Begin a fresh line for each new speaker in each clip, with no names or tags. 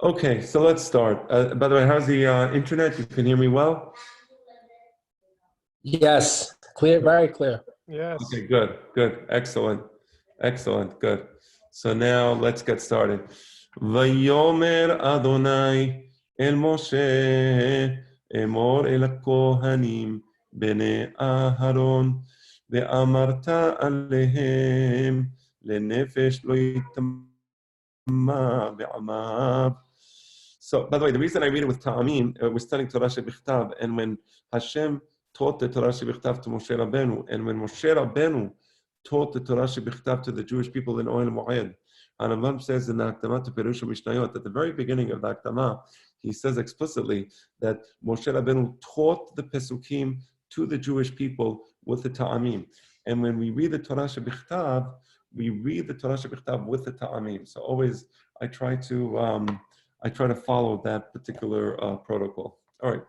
Okay, so let's start. By the way, how's the internet? You can hear me well?
Yes, clear, very clear.
Yes.
Okay, good, excellent, good. So now let's get started. Vayomer Adonai el Moshe Emor el Kohanim bene Aharon ve'amarta alehem lenefesh lo yitamma be'amav. So, by the way, the reason I read it with Ta'amim, we're studying Torah Shebichtav, and when Hashem taught the Torah Shebichtav to Moshe Rabbeinu, and when Moshe Rabbeinu taught the Torah Shebichtav to the Jewish people in Ohel Moed, and Rambam says in the Hakdama to Perusha Mishnayot, at the very beginning of the Hakdama, he says explicitly that Moshe Rabbeinu taught the Pesukim to the Jewish people with the Ta'amim. And when we read the Torah Shebichtav, we read the Torah Shebichtav with the Ta'amim. So always I try to follow that particular protocol. All right.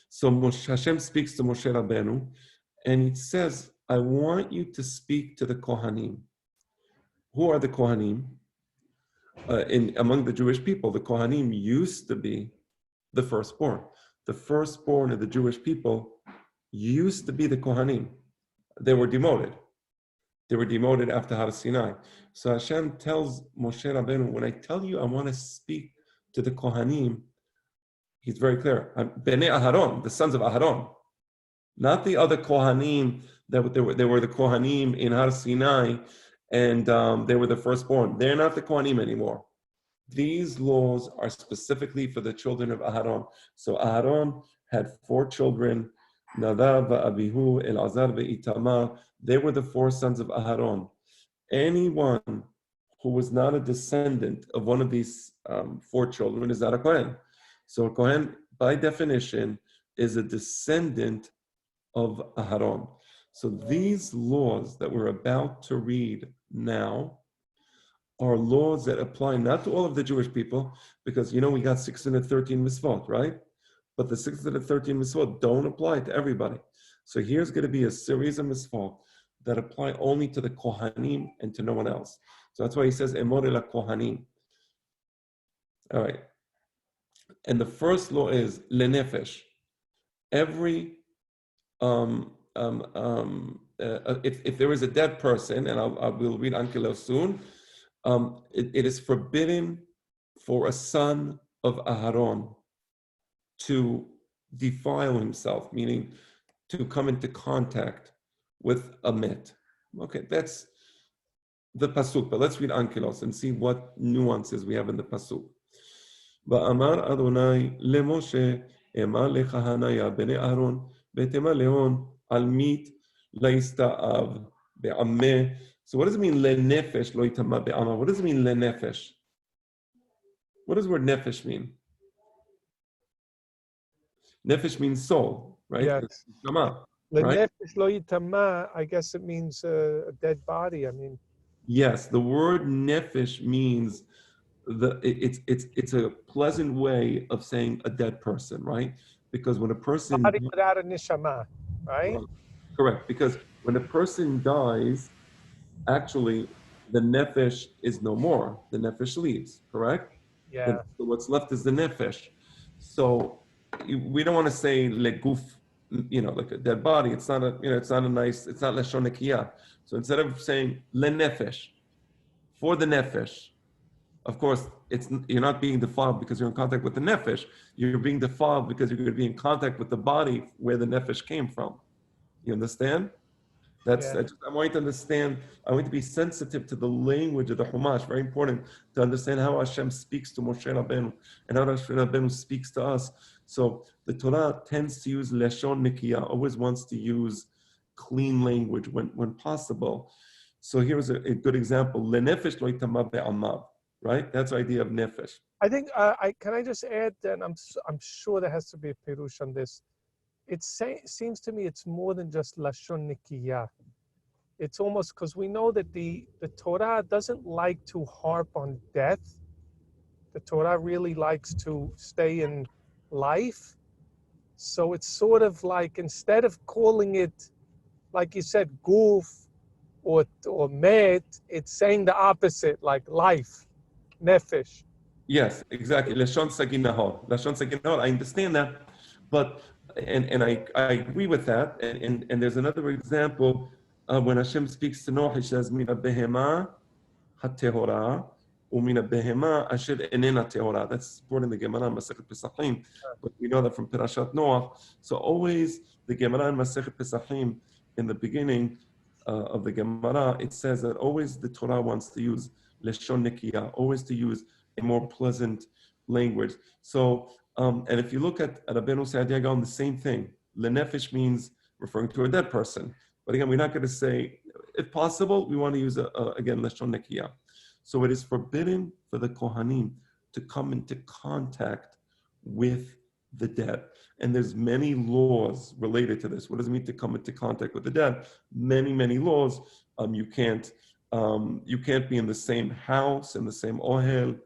So Hashem speaks to Moshe Rabbeinu, and he says, I want you to speak to the Kohanim. Who are the Kohanim? Among the Jewish people, the Kohanim used to be the firstborn. The firstborn of the Jewish people used to be the Kohanim. They were demoted. They were demoted after Har Sinai. So Hashem tells Moshe Rabbeinu, when I tell you I want to speak to the Kohanim, he's very clear. Bnei Aharon, the sons of Aharon. Not the other Kohanim, they were the Kohanim in Har Sinai, and they were the firstborn. They're not the Kohanim anymore. These laws are specifically for the children of Aharon. So Aharon had 4 children, Nadav, Abihu, Elazar, Itamar. They were the 4 sons of Aharon. Anyone who was not a descendant of one of these 4 children is not a Kohen. So a Kohen, by definition, is a descendant of Aharon. So these laws that we're about to read now are laws that apply not to all of the Jewish people, because we got 613 mitzvot, right? But the 613 mitzvot don't apply to everybody. So here's going to be a series of mitzvot that apply only to the Kohanim and to no one else. So that's why he says, Emor el Kohanim. All right. And the first law is lenefesh. Every, if there is a dead person, and I will read Ankilel soon, it is forbidden for a son of Aharon to defile himself, meaning to come into contact with a met. Okay, that's the pasuk. But let's read Ankilos and see what nuances we have in the pasuk. Va'amar Adonai leMoshe ema lechahanaya bnei Aaron v'tema leon al mit laista'av be'ameh. So what does it mean lenefesh lo yitama be'amah? What does it mean lenefesh? What does the word nefesh mean? Nefesh means soul, right?
Yes.
Right?
I guess it means a dead body. I mean,
yes, the word nefesh means it's a pleasant way of saying a dead person, right? Because when a person
body without a neshama, right?
Correct. Because when a person dies, actually the nefesh is no more. The nefesh leaves. Correct.
Yeah.
So what's left is the nefesh. So we don't want to say leguf, like a dead body. It's not it's not lashon nekiyah. So instead of saying lenefesh, for the nefesh, of course, you're not being defiled because you're in contact with the nefesh. You're being defiled because you're going to be in contact with the body where the nefesh came from. You understand? I want you to understand. I want you to be sensitive to the language of the Chumash. Very important to understand how Hashem speaks to Moshe Rabbeinu and how Moshe Rabbeinu speaks to us. So the Torah tends to use lashon nikiyah, always wants to use clean language when possible. So here's a good example. Lenefesh lo yitama be'amav. Right? That's the idea of nefesh.
I think, can I just add that I'm sure there has to be a pirush on this. It seems to me it's more than just lashon nikiyah. It's almost, because we know that the Torah doesn't like to harp on death. The Torah really likes to stay in life. So it's sort of like, instead of calling it, like you said, guf or met, it's saying the opposite, like life, nefesh.
Yes, exactly. Lashon saginahor. Lashon saginahor. I understand that, but and I agree with that. And there's another example when Hashem speaks to Noah. He says, "Mina behema hatehora, umina behema asher enena tehora." That's brought in the Gemara Masechet Pesachim, but we know that from Perashat Noah. So always the Gemara in Masechet Pesachim in the beginning of the Gemara, it says that always the Torah wants to use leshon nekiya, always to use a more pleasant language. So, and if you look at Rabbeinu Saadia Gaon, the same thing. Lenefesh means referring to a dead person. But again, we're not going to say, if possible, we want to use, again, leshon nekiya. So it is forbidden for the Kohanim to come into contact with the dead. And there's many laws related to this. What does it mean to come into contact with the dead? Many, many laws. You can't be in the same house, in the same ohel,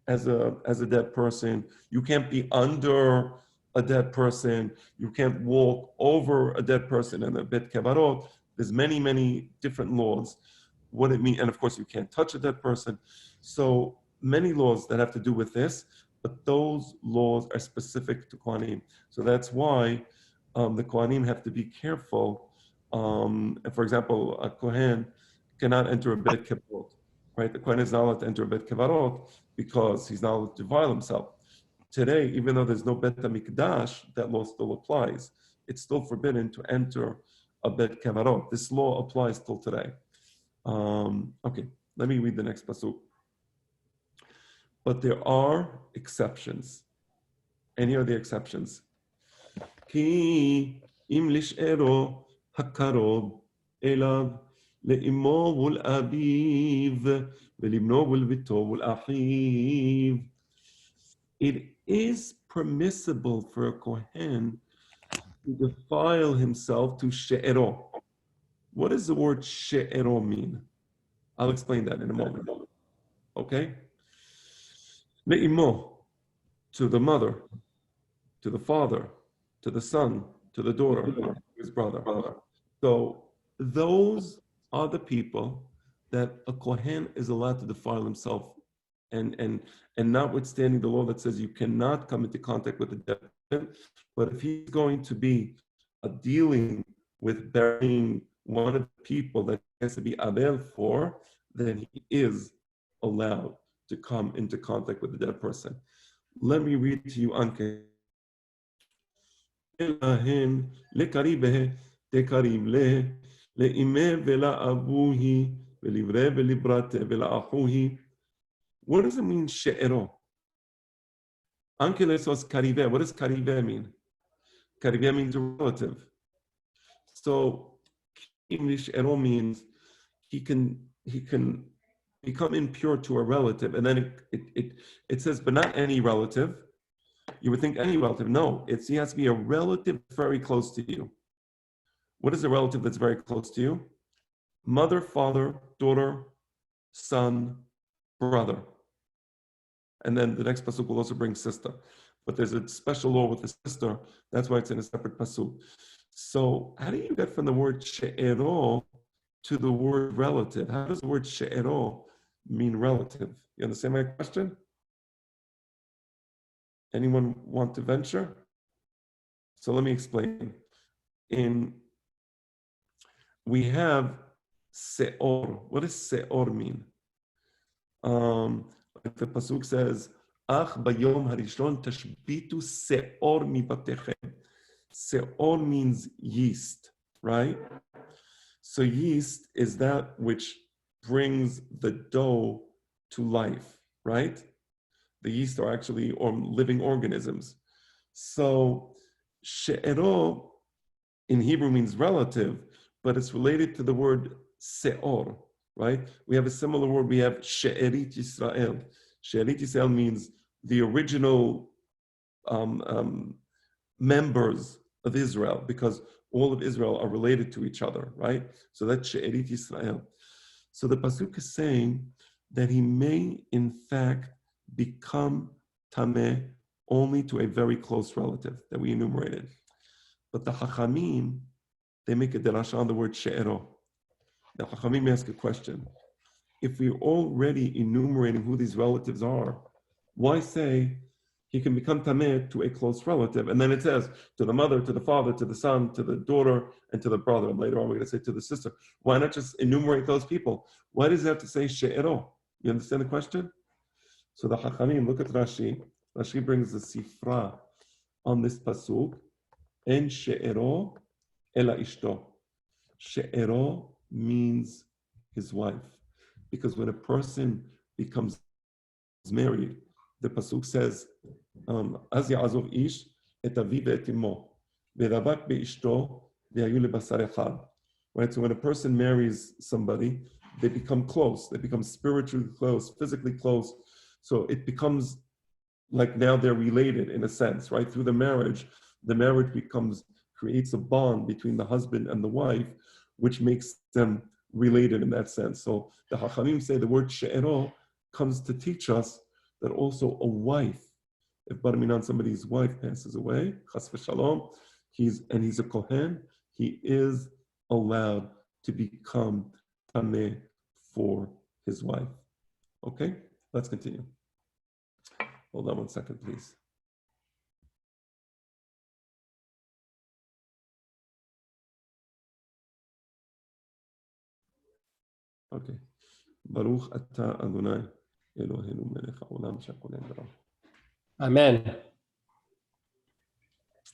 as a dead person. You can't be under a dead person. You can't walk over a dead person in a bet kevarot. There's many, many different laws. What it means, and of course you can't touch a dead person. So many laws that have to do with this, but those laws are specific to Kohanim. So that's why the Kohanim have to be careful. For example, a Kohen cannot enter a bet kevarot. Right? The Kohen is not allowed to enter a bet kevarot because he's not allowed to defile himself. Today, even though there's no bet hamikdash, that law still applies. It's still forbidden to enter a bet kevarot. This law applies till today. Okay, let me read the next pasuk. But there are exceptions. And here are the exceptions. Ki im lish'ero hakarob elav לאמו ולאביו ולבנו ולביתו ולאחיו. It is permissible for a Kohen to defile himself to she'ero. What does the word she'ero mean? I'll explain that in a moment. Okay? Le'imo, to the mother, to the father, to the son, to the daughter, to his brother. So those are the people that a Kohen is allowed to defile himself, and notwithstanding the law that says you cannot come into contact with the dead, but if he's going to be dealing with burying one of the people that he has to be abel for, then he is allowed to come into contact with the dead person. Let me read to you Anke. What does it mean, she'ero? Ankeles was kariveh. What does kariveh mean? Kariveh means a relative. So English she'ero means he can become impure to a relative, and then it says, but not any relative. You would think any relative. No, he has to be a relative very close to you. What is a relative that's very close to you? Mother, father, daughter, son, brother. And then the next pasuk will also bring sister. But there's a special law with the sister. That's why it's in a separate pasuk. So how do you get from the word she'ero to the word relative? How does the word she'ero mean relative? You understand my question? Anyone want to venture? So let me explain. We have se'or. What does se'or mean? Like the pasuk says, "Ach bayom harishon tashbitu se'or mibatechem." Se'or means yeast, right? So yeast is that which brings the dough to life, right? The yeast are actually living organisms. So she'ero in Hebrew means relative, but it's related to the word se'or, right? We have a similar word. We have she'erit Yisrael. She'erit Yisrael means the original members of Israel, because all of Israel are related to each other, right? So that's she'erit Yisrael. So the pasuk is saying that he may, in fact, become tameh only to a very close relative that we enumerated. But the Chachamim, they make a derasha on the word she'ero. The Chachamim ask a question. If we're already enumerating who these relatives are, Why say he can become tameh to a close relative? And then it says to the mother, to the father, to the son, to the daughter, and to the brother. And later on, we're going to say to the sister. Why not just enumerate those people? Why does it have to say she'ero? You understand the question? So the Hachamim, look at Rashi. Rashi brings the sifra on this pasuk. En she'ero ela ishto. She'ero means his wife. Because when a person becomes married, the pasuk says, Az ya'azov ish et aviv et imo, ve'ravak be'ishto ve'ayu lebasar echad. Right, so when a person marries somebody, they become close. They become spiritually close, physically close. So it becomes like now they're related in a sense, right? Through the marriage creates a bond between the husband and the wife, which makes them related in that sense. So the Hachamim say the word she'ero comes to teach us that also a wife, if bar minan, somebody's wife passes away, chas v'shalom, he's a kohen, he is allowed to become tameh for his wife. Okay, let's continue. Hold on 1 second, please. Okay. Baruch ata Adonai Eloheinu melech haolam shekol enra.
Amen.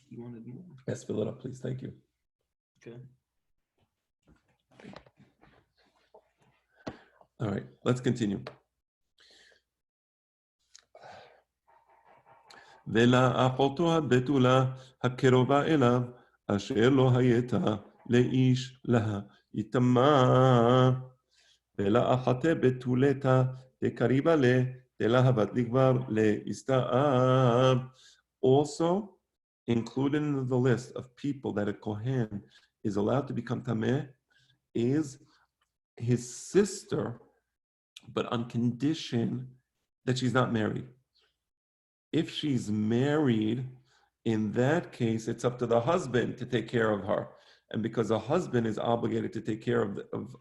You wanted more?
Yes, fill it up, please. Thank you.
Okay.
All right, let's continue. ולאחותו הבתולה הקרובה אליו, אשר לא הייתה לאיש לה יטמא, ולאחתה בתולתה דקריבה לה, דלהבת לגבר להסתאב. Also included in the list of people that a Kohen is allowed to become tameh is his sister, but on condition that she's not married. If she's married, in that case, it's up to the husband to take care of her. And because the husband is obligated to take care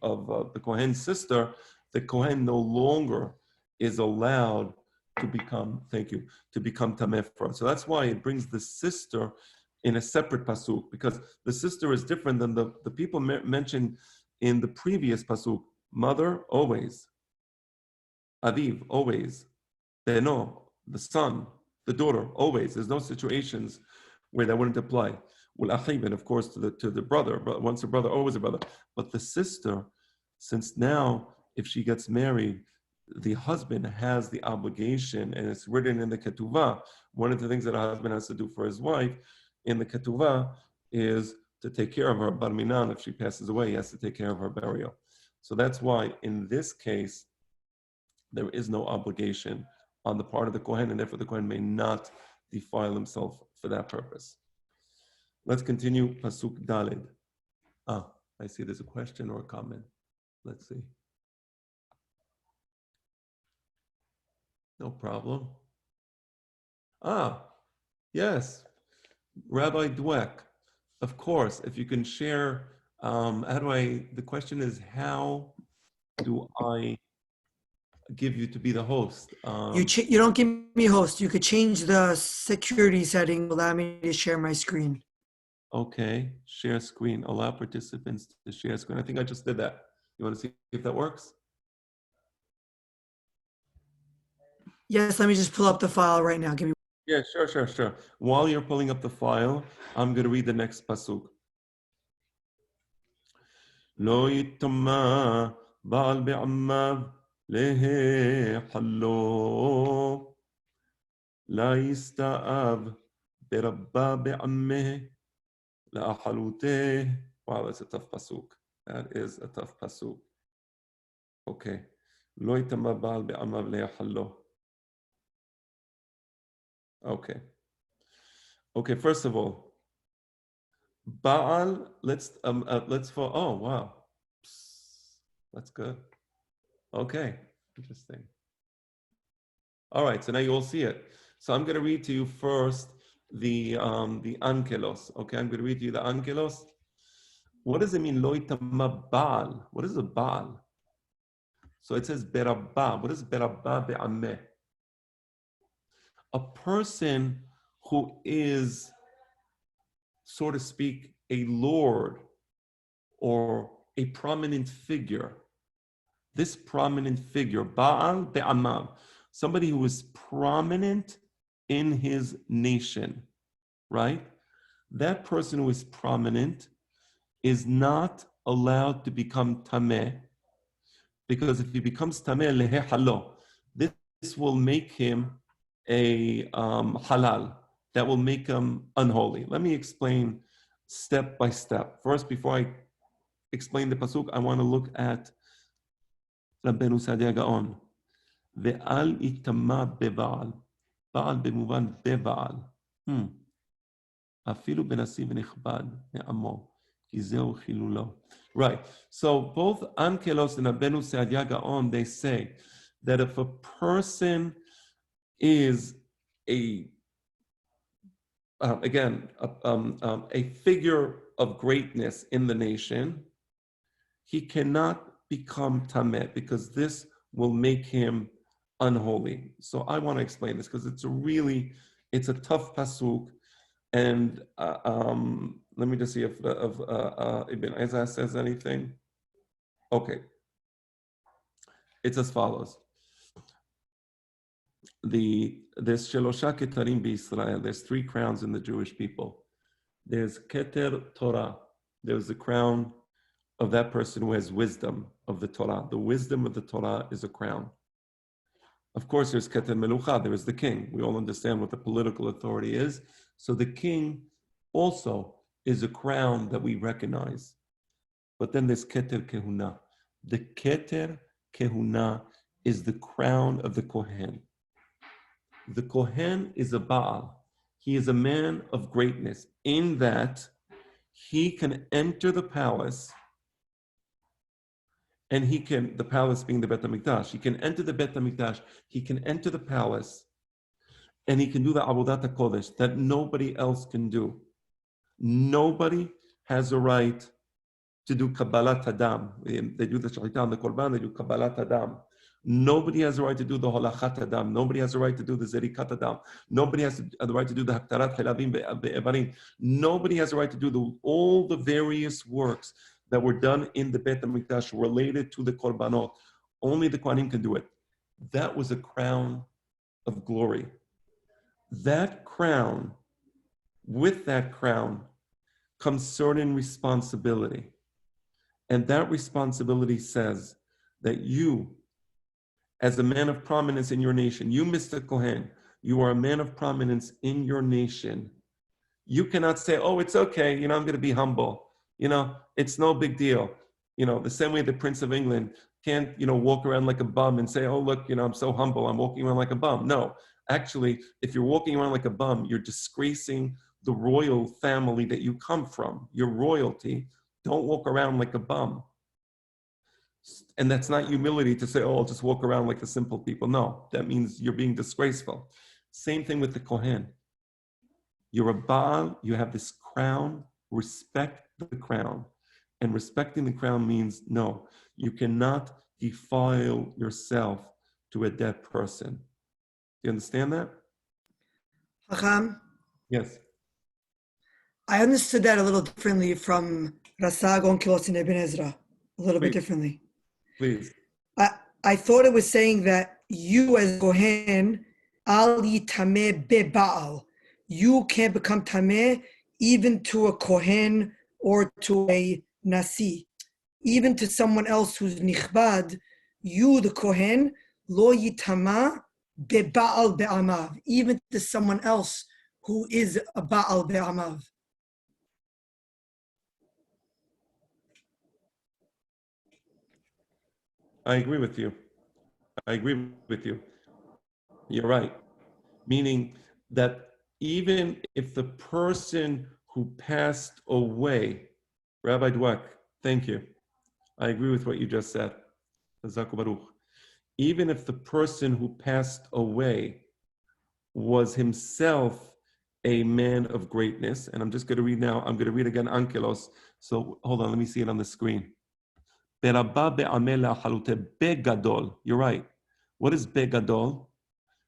of the Kohen's sister, the Kohen no longer is allowed to become, tameh for her. So that's why it brings the sister in a separate pasuk, because the sister is different than the people mentioned in the previous pasuk. Mother, always. Aviv, always. Beno, the son, the daughter, always. There's no situations where that wouldn't apply. Well, and of course to the brother, but once a brother, always a brother. But the sister, since now, if she gets married, the husband has the obligation, and it's written in the ketuvah. One of the things that a husband has to do for his wife in the ketuvah is to take care of her bar minan. If she passes away, he has to take care of her burial. So that's why in this case, there is no obligation on the part of the Kohen, and therefore the Kohen may not defile himself for that purpose. Let's continue, Pasuk Daled. I see there's a question or a comment. Let's see. No problem. Yes, Rabbi Dweck. Of course, if you can share, the question is, how do I give you to be the host?
You don't give me host. You could change the security setting, allow me to share my screen.
Okay, share screen, allow participants to share screen. I think I just did that. You want to see if that works?
Yes, let me just pull up the file right now. Give me.
Yeah, sure. While you're pulling up the file, I'm going to read the next pasuk. Lo yitama ba'al be'ammav lehe hallo la yista'av berabba be'ammeh la'achaluteh. Wow, that's a tough pasuk. That is a tough pasuk. Okay. Lo yitama ba'al be'ammav lehe hallo. Okay, first of all, Baal, let's oh wow. That's good. Okay, interesting. All right, so now you all see it. So I'm gonna read to you first the ankelos. Okay, I'm gonna read to you the ankelos. What does it mean, lo yitama Baal? What is a Baal? So it says berabba. What is berabba be'ameh? a person who is, so to speak, a lord or a prominent figure. This prominent figure, Baal be'amav, somebody who is prominent in his nation, right? That person who is prominent is not allowed to become tameh, because if he becomes tameh lehe halo, this will make him a halal. That will make him unholy. Let me explain step by step. First, before I explain the pasuk, I want to look at Rabbeinu Saadia Gaon. Ve'al itama beba'al. Ba'al במובן בבעל. אפילו בנשיא ונכבד מעמו, כי זהו חילולו. Right. So both Ankelos and Rabbeinu Saadia Gaon, they say that if a person is a figure of greatness in the nation, he cannot become tameh, because this will make him unholy. So I want to explain this because it's a tough pasuk, and let me just see if Ibn Ezra says anything. Okay, it's as follows. There's Shelosha Ketarim b'Yisrael. There's 3 crowns in the Jewish people. There's Keter Torah. There's the crown of that person who has wisdom of the Torah. The wisdom of the Torah is a crown. Of course, there's Keter Melucha. There is the king. We all understand what the political authority is. So the king also is a crown that we recognize. But then there's Keter Kehuna. The Keter Kehuna is the crown of the Kohen. The Kohen is a Baal. He is a man of greatness in that he can enter the palace, and the palace being the Bet HaMikdash, he can enter the Bet HaMikdash, he can enter the palace, and he can do the Avodat HaKodesh that nobody else can do. Nobody has a right to do Kabbalat Adam. They do the Shahita and the Korban, they do Kabbalat Adam. Nobody has a right to do the Holachat Adam. Nobody has a right to do the Zerikat Adam. Nobody has the right to do the Haktarat Hilavim Be'evarim. Nobody has a right to do all the various works that were done in the Bet HaMikdash related to the Korbanot. Only the Kohanim can do it. That was a crown of glory. That crown, with that crown, comes certain responsibility. And that responsibility says that you, as a man of prominence in your nation, you, Mr. Kohen, you are a man of prominence in your nation. You cannot say, oh, it's okay, I'm going to be humble. It's no big deal. The same way the Prince of England can't, walk around like a bum and say, oh, look, I'm so humble, I'm walking around like a bum. No, actually, if you're walking around like a bum, you're disgracing the royal family that you come from, your royalty. Don't walk around like a bum. And that's not humility to say, oh, I'll just walk around like the simple people. No, that means you're being disgraceful. Same thing with the Kohen. You're a Baal, you have this crown, respect the crown. And respecting the crown means, no, you cannot defile yourself to a dead person. Do you understand that?
Hacham?
Yes.
I understood that a little differently from Rasaq, Onkelos, and Ibn Ezra. A little bit differently.
Please.
I thought it was saying that you as Kohen, al yitameh be'Baal. You can't become tameh even to a Kohen or to a Nasi. Even to someone else who's nichbad, you, the Kohen, lo yitama be'Baal be'amav. Even to someone else who is a Baal be'amav.
I agree with you. You're right. Meaning that even if the person who passed away, Rabbi Dweck, thank you. I agree with what you just said. Even if the person who passed away was himself a man of greatness, and I'm just going to read now, I'm going to read again Ankelos. So hold on, let me see it on the screen. Begadol. You're right. What is begadol?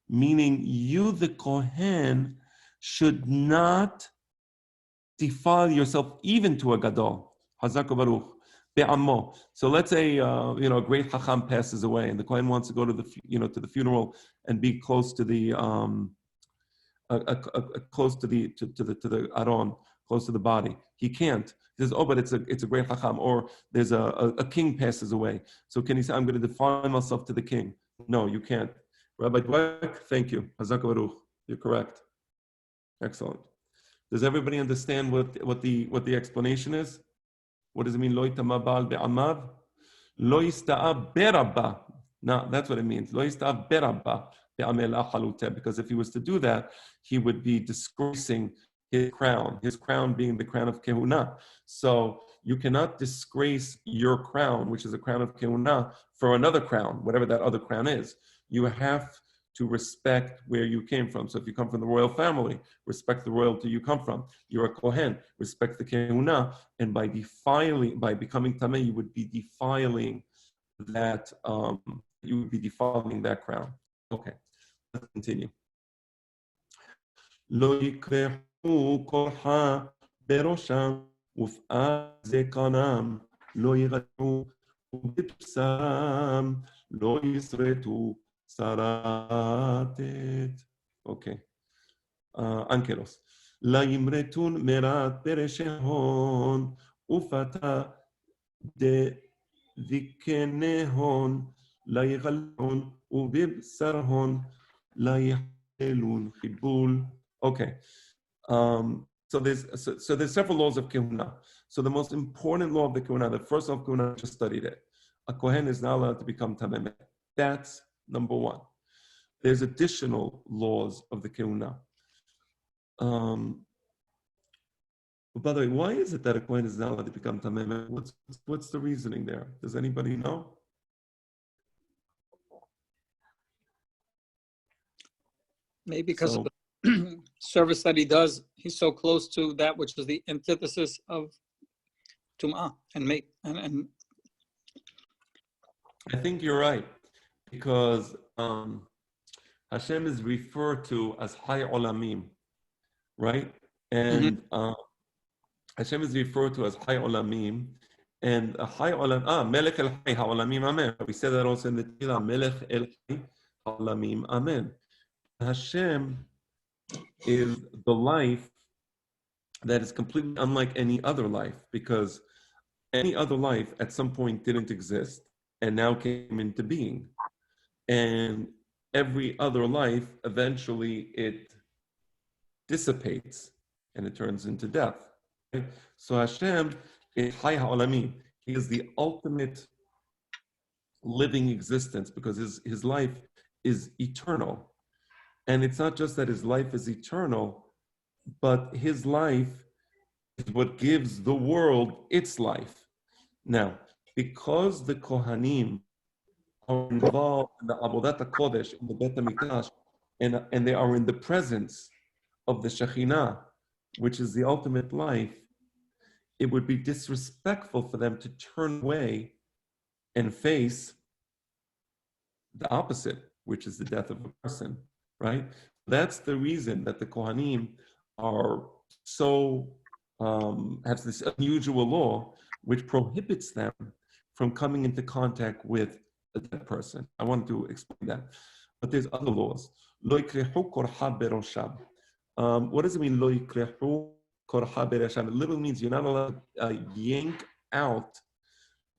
meaning you, the Kohen, should not defile yourself even to a gadol. Hazak baruch be'ammo. So let's say a great chacham passes away, and the Kohen wants to go to the funeral and be close to the close to the aron, close to the body. He can't. He says, "Oh, but it's a great chacham." Or there's a king passes away. So can he say, "I'm going to defile myself to the king"? No, you can't. Rabbi Dweck, thank you. Hazak baruch. You're correct. Excellent. Does everybody understand what the explanation is? What does it mean? Lo yitama ba'al be'amav? Lo yista'ab berabba. No, that's what it means. Lo yista'ab berabba be'amel achaluteh. Because if he was to do that, he would be disgracing his crown being the crown of kehuna. So you cannot disgrace your crown, which is a crown of kehuna, for another crown, whatever that other crown is. You have to respect where you came from. So if you come from the royal family, respect the royalty you come from. You're a Kohen, respect the Kehuna, and by becoming Tameh, you would be defiling that crown. Okay, let's continue. Lo yikrehu korha berosham uf'az zekanam lo yigadu ubipsam lo yisretu Saratet. Okay. Ankelos. La yimretun merat pereshehon ufata de vikenehon la yighalon ubib sarhon la yichelun chibul. Okay. So there's several laws of kehuna. So the most important law of the kehuna, the first law of kehuna, I just studied it. A kohen is not allowed to become tameh. That's number one. There's additional laws of the kehuna. By the way, why is it that a kohen is not allowed to become tameh? What's the reasoning there? Does anybody know?
Maybe because of the service that he does, he's so close to that which is the antithesis of tum'ah and
I think you're right, because Hashem is referred to as Hay Olamim, right? And Hashem is referred to as Hay Olamim, and Hay Olam, Melech El Hay Ha'olamim, Amen. We said that also in the Tefillah, Melech El Hay Ha'olamim, Amen. Hashem is the life that is completely unlike any other life, because any other life at some point didn't exist and now came into being. And every other life, eventually it dissipates and it turns into death. Right? So Hashem is Hay Ha'olamim. He is the ultimate living existence, because his life is eternal. And it's not just that his life is eternal, but his life is what gives the world its life. Now, because the Kohanim are involved in the Avodat HaKodesh, in the Bet HaMikdash, and they are in the presence of the Shekhinah, which is the ultimate life, it would be disrespectful for them to turn away and face the opposite, which is the death of a person, right? That's the reason that the Kohanim are so, have this unusual law, which prohibits them from coming into contact with a dead person. I wanted to explain that. But there's other laws. Lo yikrehu korha berosham. What does it mean, lo yikrehu korha berosham? It literally means you're not allowed to yank out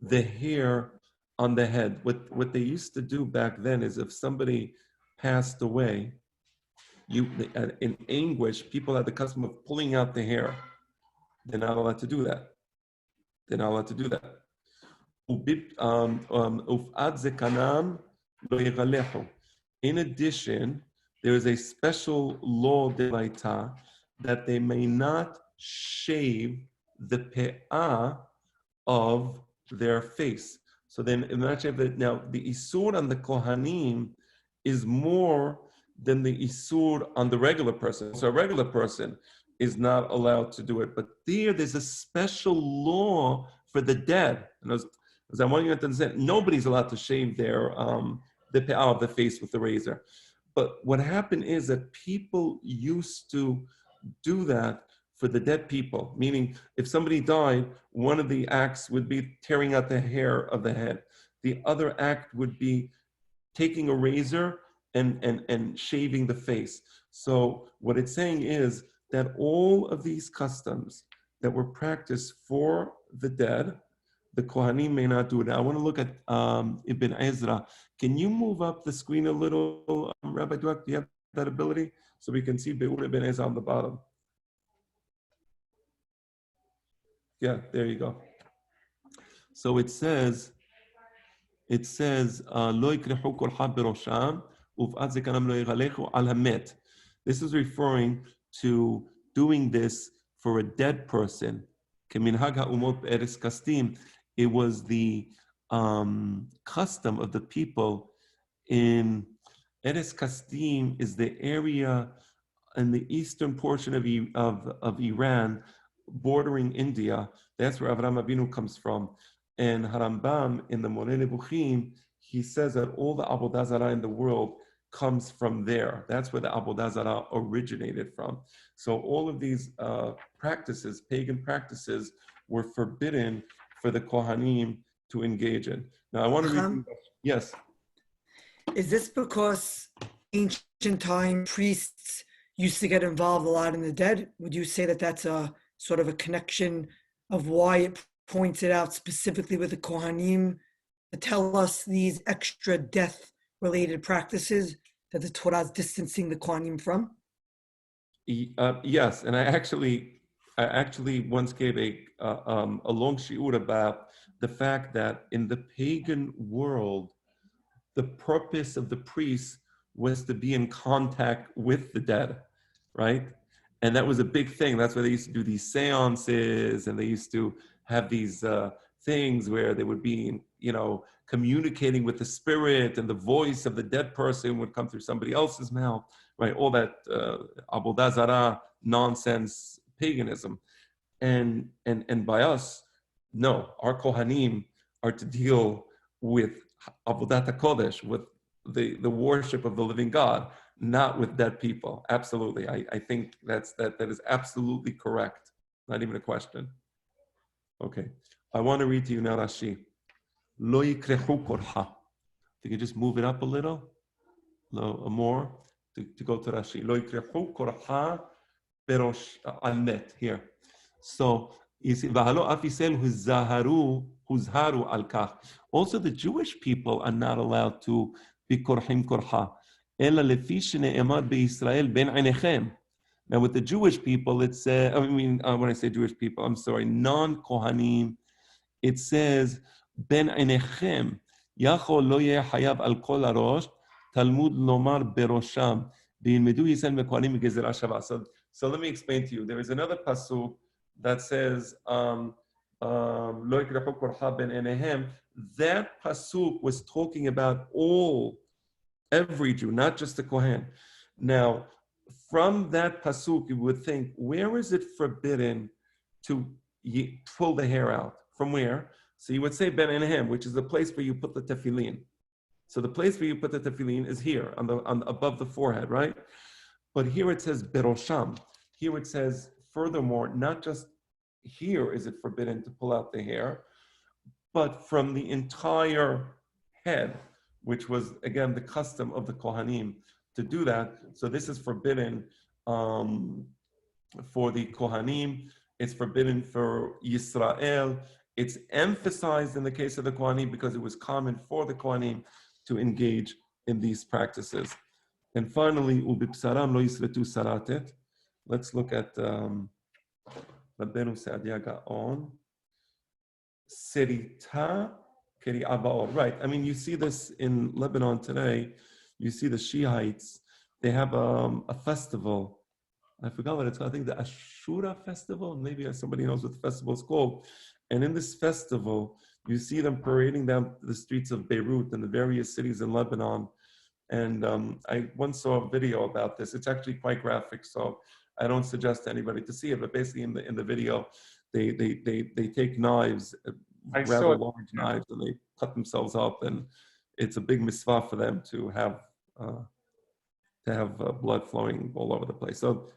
the hair on the head. What they used to do back then is if somebody passed away, in anguish, people had the custom of pulling out the hair. They're not allowed to do that. They're not allowed to do that. In addition, there is a special law d'oraita that they may not shave the pe'ah of their face. So then imagine that now the isur on the kohanim is more than the isur on the regular person. So a regular person is not allowed to do it. But there's a special law for the dead. And as I want you to understand, nobody's allowed to shave their the pe'ah of the face with the razor. But what happened is that people used to do that for the dead people, meaning if somebody died, one of the acts would be tearing out the hair of the head. The other act would be taking a razor and shaving the face. So what it's saying is that all of these customs that were practiced for the dead, the Kohanim may not do it. Now, I want to look at Ibn Ezra. Can you move up the screen a little, Rabbi Dweck? Do you have that ability? So we can see Be'ur Ibn Ezra on the bottom. Yeah, there you go. So it says, "Lo yikrehu kol had berosham, uv'at zekanam lo yighalechu al hamet." This is referring to doing this for a dead person. Keminhag ha'umot be'eretz kasdim. It was the custom of the people in Eretz Kasdim, is the area in the eastern portion of Iran, bordering India. That's where Avraham Avinu comes from. And Harambam in the Moreh Nebuchim, he says that all the Avodah Zarah in the world comes from there. That's where the Avodah Zarah originated from. So all of these practices, pagan practices, were forbidden for the Kohanim to engage in. Now I want to read. Yes.
Is this because ancient time priests used to get involved a lot in the dead? Would you say that that's a sort of a connection of why it points it out specifically with the Kohanim to tell us these extra death-related practices that the Torah is distancing the Kohanim from?
Yes, and I actually once gave a long shiur about the fact that in the pagan world, the purpose of the priests was to be in contact with the dead, right? And that was a big thing. That's why they used to do these seances, and they used to have these things where they would be, communicating with the spirit, and the voice of the dead person would come through somebody else's mouth, right? All that Avodah Zarah nonsense, paganism. And by us, no, our Kohanim are to deal with Avodat HaKodesh, with the worship of the living God, not with dead people. Absolutely. I think that is absolutely correct. Not even a question. Okay. I want to read to you now Rashi. Lo yikrehu korha. If you could just move it up a little, more, to go to Rashi. Lo yikrehu korha perosh almet. Here. So, also the Jewish people are not allowed to be korhim korha. Now with the Jewish people, it says, when I say Jewish people, I'm sorry, non-Kohanim, it says, ben einechem, yachol lo yeh hayav al kol harosh, Talmud lomar berosham, v'yilmedu yisrael mekohanim v'gezerah shava. So let me explain to you. There is another pasuk that says, lo yikrehu korha ben einechem. That pasuk was talking about every Jew, not just the Kohen. Now, from that pasuk, you would think, where is it forbidden to pull the hair out? From where? So you would say ben einechem, which is the place where you put the tefillin. So the place where you put the tefillin is here, on above the forehead, right? But here it says berosham. Here it says, furthermore, not just here is it forbidden to pull out the hair, but from the entire head, which was, again, the custom of the Kohanim to do that. So this is forbidden for the Kohanim. It's forbidden for Yisrael. It's emphasized in the case of the Kohanim because it was common for the Kohanim to engage in these practices. And finally, Ubipsaram lo yisretu saratet. Let's look at Rabbeinu Saadia Gaon. Serita Keri Abaor. Right. I mean, you see this in Lebanon today. You see the Shiites. They have a festival. I forgot what it's called. I think the Ashura festival. Maybe somebody knows what the festival is called. And in this festival, you see them parading down the streets of Beirut and the various cities in Lebanon. And I once saw a video about this. It's actually quite graphic, so I don't suggest to anybody to see it. But basically, in the video, they take knives, rather large knives, and they cut themselves up, and it's a big mitzvah for them to have to have blood flowing all over the place. So,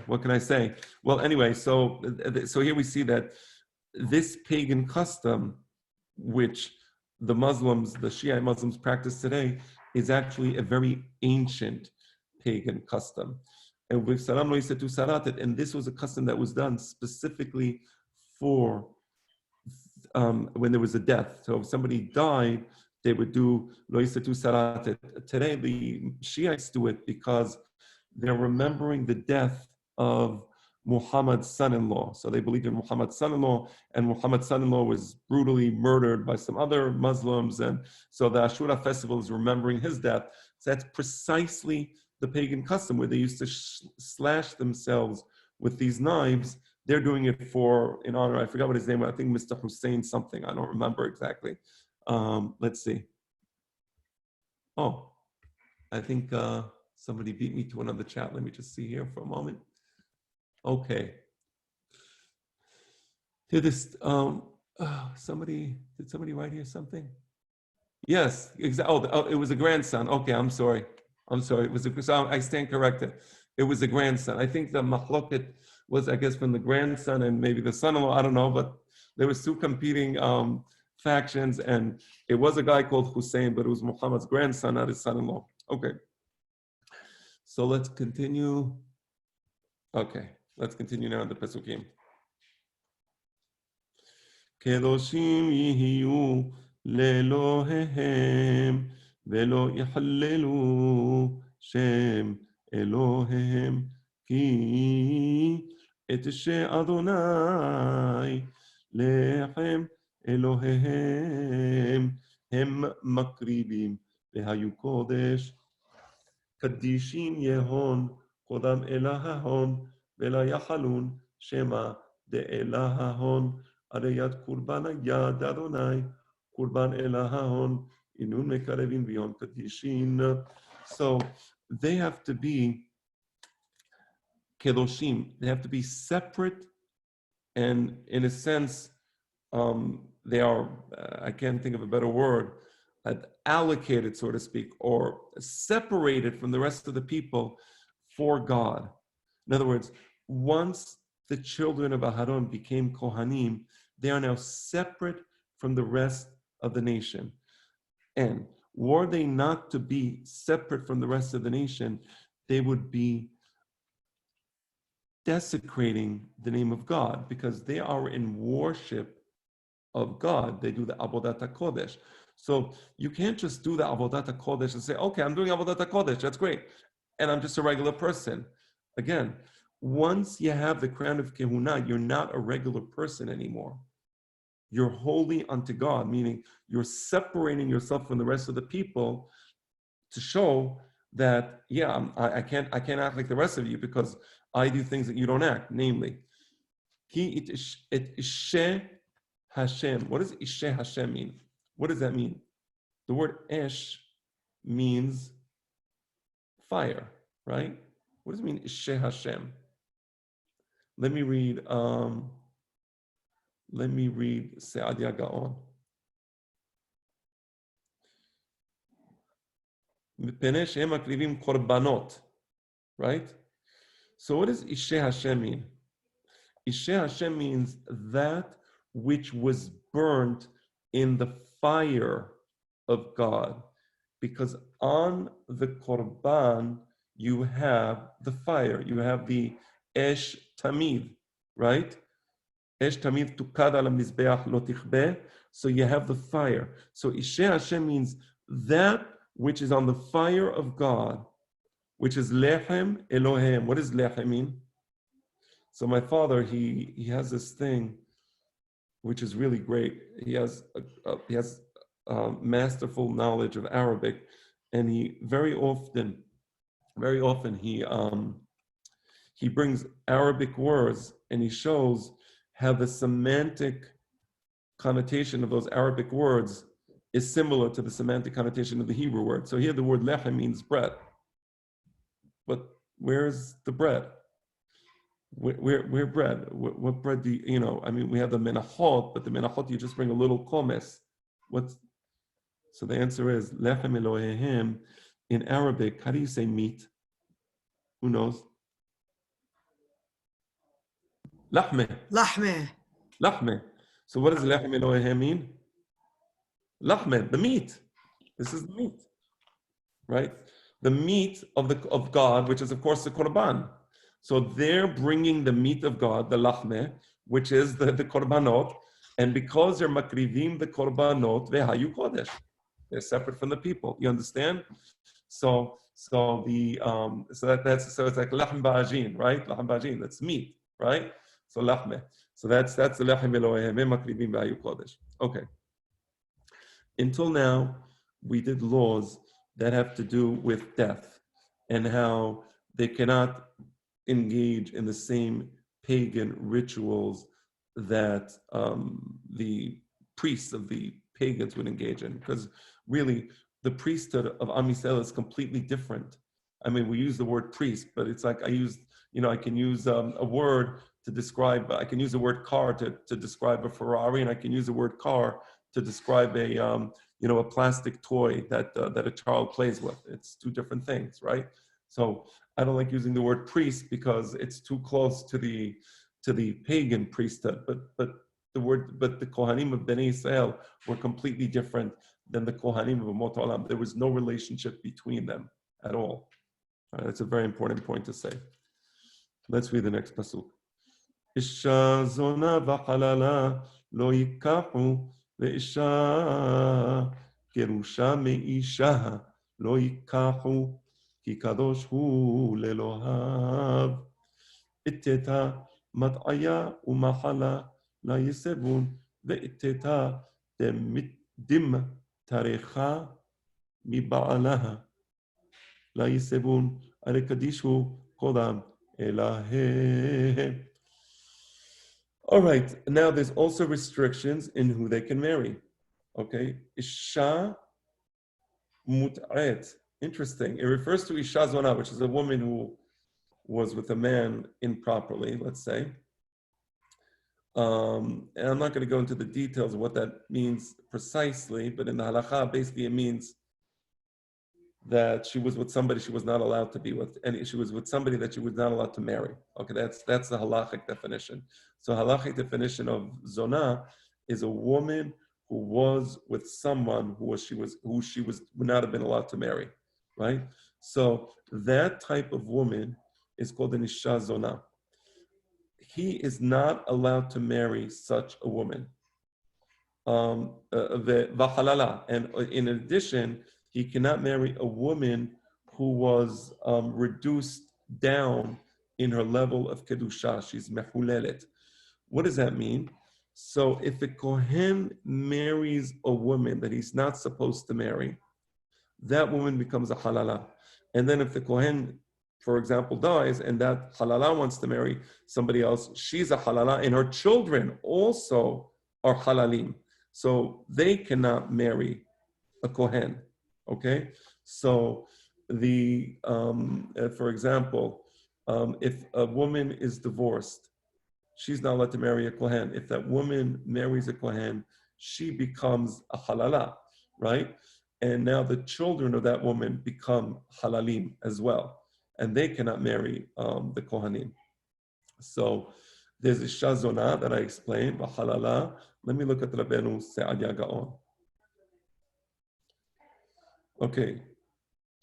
what can I say? Well, anyway, so here we see that this pagan custom, which the Shiite Muslims practice today, is actually a very ancient pagan custom. And with Salam Lo Yisetu Saratet, and this was a custom that was done specifically for when there was a death. So if somebody died, they would do Lo Yisetu Saratet. Today, the Shiites do it because they're remembering the death of Muhammad's son-in-law. So they believe in Muhammad's son-in-law, and Muhammad's son-in-law was brutally murdered by some other Muslims. And so the Ashura festival is remembering his death. So that's precisely the pagan custom where they used to slash themselves with these knives. They're doing it in honor, I forgot what his name was, I think Mr. Hussein something, I don't remember exactly. Let's see. Oh, I think somebody beat me to another chat. Let me just see here for a moment. Okay. Did somebody write here something? Yes, exactly. Oh, it was a grandson. Okay, I'm sorry. It was I stand corrected. It was a grandson. I think the mahloket was, I guess, from the grandson and maybe the son-in-law. I don't know, but there was two competing factions, and it was a guy called Hussein, but it was Muhammad's grandson, not his son-in-law. Okay. So let's continue. Okay, let's continue now in the Pesukim. Kedoshim yihiyu leElohehem velo yihallelu shem Elohehem ki et she'Adonai lechem Elohehem hem makribim vehayu kodesh kadishim yehon kodam elahahon vela yachalun shema de elahahon areyat kurban yad Adonai kurban elahahon inun mekarevin beyond kadishin. So they have to be kedoshim. They have to be separate, and in a sense, they are. I can't think of a better word. Allocated, so to speak, or separated from the rest of the people for God. In other words, once the children of Aharon became Kohanim, they are now separate from the rest of the nation. And were they not to be separate from the rest of the nation, they would be desecrating the name of God because they are in worship of God. They do the Avodat HaKodesh. So you can't just do the Avodat HaKodesh and say, okay, I'm doing Avodat HaKodesh, that's great. And I'm just a regular person. Again, once you have the crown of Kehuna, you're not a regular person anymore. You're holy unto God, meaning you're separating yourself from the rest of the people to show that, yeah, I can't act like the rest of you because I do things that you don't act, namely, Ki et Ishe Hashem. What does Ishe Hashem mean? What does that mean? The word Esh means fire, right? What does it mean, Ishe Hashem? Let me read Se'adia Gaon. Right? So what does Ishe Hashem mean? Ishe Hashem means that which was burnt in the fire of God. Because on the Korban, you have the fire. You have the Esh Tamid, right? Esh Tamid tukad al mizbeach lo tichbeh. So you have the fire. So Ishe Hashem means that which is on the fire of God, which is Lechem Elohem. What does Lechem mean? So my father, he has this thing, which is really great. He has masterful knowledge of Arabic, and he very often he brings Arabic words and he shows how the semantic connotation of those Arabic words is similar to the semantic connotation of the Hebrew word. So here the word lechem means bread. But where's the bread? Where bread? What bread do you, I mean, we have the menachot, but the menachot, you just bring a little komes. So the answer is lechem Elohim. In Arabic, how do you say meat? Who knows? Lahme.
Lahme.
Lahme. So what does lechem Elohim mean? Lahme, the meat. This is the meat, right? The meat of God, which is of course the korban. So they're bringing the meat of God, the lahme, which is the korbanot, and because they're makrivim the korbanot, vehayu kodesh. They're separate from the people. You understand? So it's like lahm ba'ajin, right? Lahm ba'ajin, that's meat, right? So lahme. So that's the lechem Elohim makrivim vehayu kodesh. Okay. Until now, we did laws that have to do with death and how they cannot engage in the same pagan rituals that the priests of the pagans would engage in. Because really, the priesthood of Am Yisrael is completely different. I mean, we use the word priest, but it's like I can use a word to describe, I can use the word car to describe a Ferrari, and I can use the word car to describe a plastic toy that a child plays with. It's two different things, right? So I don't like using the word priest because it's too close to the pagan priesthood. But the Kohanim of Bnei Israel were completely different than the Kohanim of Umot Olam. There was no relationship between them at all. That's a very important point to say. Let's read the next pasuk. Isha zona v'halala lo yikahu ואישה גירושה מאישה לא ייקחו כי קדוש הוא לאלוהיו. איתתה מטעיה ומחלה לא יסבון ואיתתה דם תריכה מבעלה לא יסבון הרי קדישו קודם אלוהיהם. All right, now there's also restrictions in who they can marry. Okay, Isha mut'at. Interesting. It refers to Isha Zona, which is a woman who was with a man improperly, let's say. And I'm not going to go into the details of what that means precisely, but in the halakha, basically it means that she was with somebody she was not allowed to be with, and she was with somebody that she was not allowed to marry. Okay, that's the halachic definition. So halachic definition of zona is a woman who was with someone who she would not have been allowed to marry, right? So that type of woman is called an isha zona. He is not allowed to marry such a woman. And in addition, he cannot marry a woman who was reduced down in her level of kedusha. She's mehulelet. What does that mean? So if a kohen marries a woman that he's not supposed to marry, that woman becomes a halala. And then if the kohen, for example, dies and that halala wants to marry somebody else, she's a halala, and her children also are halalim. So they cannot marry a kohen. Okay, so for example, if a woman is divorced, she's not allowed to marry a kohen. If that woman marries a kohen, she becomes a halala, right? And now the children of that woman become halalim as well, and they cannot marry the kohanim. So there's a shazona that I explained, a halala. Let me look at Rabbeinu Sa'adia Gaon. Okay.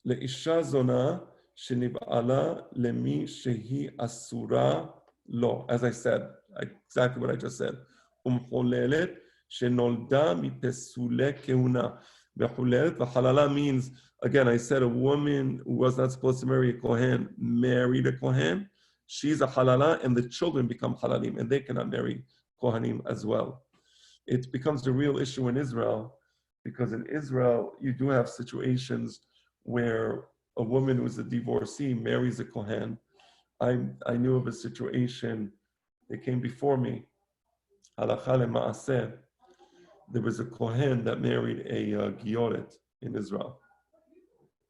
לאישה זונה שנבעלה למי שהיא אסורה לו. As I said, exactly what I just said. ומחוללת שנולדה מפסולי כהונה. מחוללת וחללה means, again, I said a woman who was not supposed to marry a kohen married a kohen. She's a halala, and the children become halalim, and they cannot marry kohanim as well. It becomes a real issue in Israel, because in Israel, you do have situations where a woman who's a divorcee marries a kohen. I knew of a situation that came before me. Halakha le'ma'aseh. There was a kohen that married a gioret in Israel.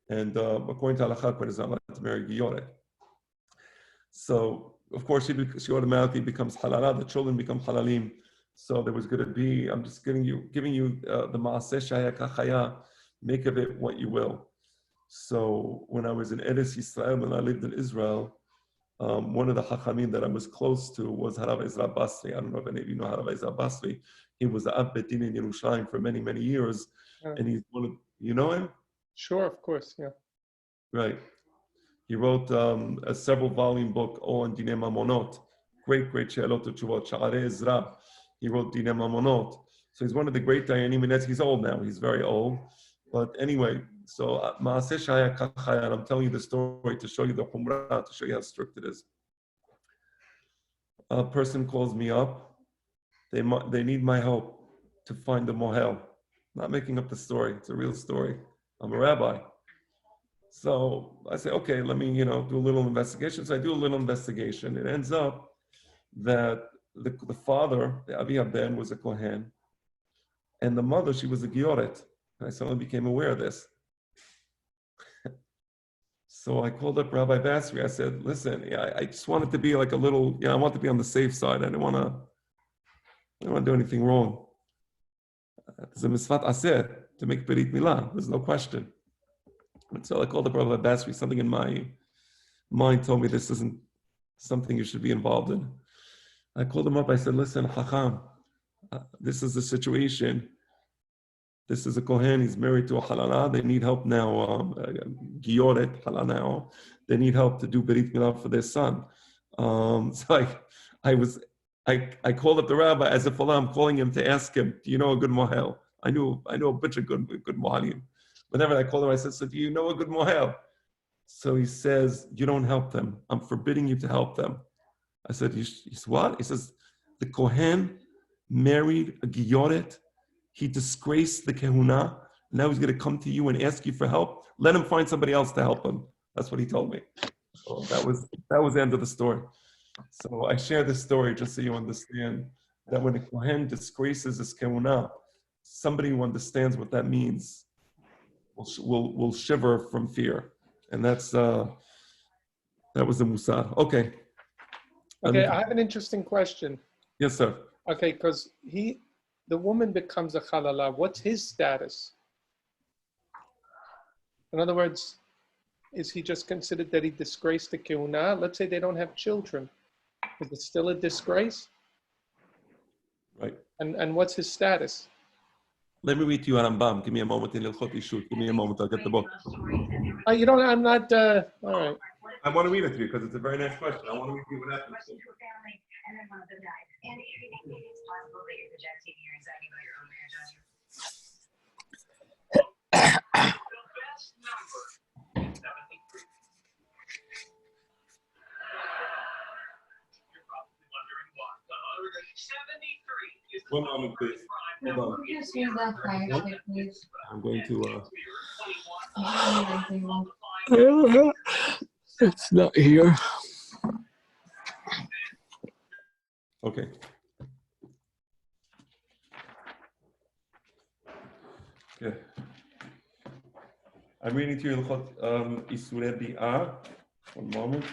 And according to halakha, kohen is not allowed to marry gioret. So, of course, she automatically becomes halala. The children become halalim. So there was going to be, I'm just giving you the maaseh shaya kachaya, make of it what you will. So when I was in Eretz Yisrael, when I lived in Israel, one of the Chachamim that I was close to was Harav Ezra Basri. I don't know if any of you know Harav Ezra Basri. He was the Ab Betin in Yerushalayim for many, many years. And he's one of, you know him?
Sure, of course, yeah.
Right. He wrote a several volume book all on Dinei Mamonot. Great She'alot Utshuvot. Sha'arei Ezra. He wrote Dinei Mamonot. So he's one of the great Dayanim. He's old now. He's very old. But anyway, so Maaseh Shaya Kachaya, and I'm telling you the story to show you the Humrah, to show you how strict it is. A person calls me up. They need my help to find the mohel. Not making up the story. It's a real story. I'm a rabbi. So I say, okay, let me, do a little investigation. So I do a little investigation. It ends up that the father, the Avi Ben, was a Kohen, and the mother, she was a Gioret. And I suddenly became aware of this. So I called up Rabbi Basri. I said, listen, I just wanted to be like a little, I want to be on the safe side. I don't want to do anything wrong. There's a misvat aseh to make berit milah. There's no question. And so I called up Rabbi Basri. Something in my mind told me this isn't something you should be involved in. I called him up. I said, listen, Chacham, this is the situation. This is a Kohen. He's married to a halala. They need help now. Gioret halala. They need help to do berit milah for their son. So I called up the rabbi as if I'm calling him to ask him, do you know a good mohel? I know a bunch of good mohalim. Whenever I called him, I said, so do you know a good mohel? So he says, you don't help them. I'm forbidding you to help them. I said, he said, what? He says, the Kohen married a Gioret. He disgraced the Kehuna. Now he's going to come to you and ask you for help. Let him find somebody else to help him. That's what he told me. So that was the end of the story. So I share this story just so you understand that when a Kohen disgraces his Kehuna, somebody who understands what that means will shiver from fear. And that was the Musar. Okay.
Okay, I have an interesting question.
Yes, sir.
Okay, because the woman becomes a halala. What's his status? In other words, is he just considered that he disgraced the kehuna? Let's say they don't have children. Is it still a disgrace?
Right.
And what's his status?
Let me read to you Rambam. Give me a moment in Ilchot Ishut. Give me a moment. I'll get the book.
You don't. I'm not. All right.
I want to read it to you because it's a very nice question. I want to read to you what happens.
And then one of them dies. And it's possible that you're projecting your anxiety about your own marriage on your.
One moment, please. Hold on.
Just use that fire stick, please.
I'm going to.
It's not here.
Okay. Okay. I'm reading to you Ilchot Isurei Bi'ah. One moment.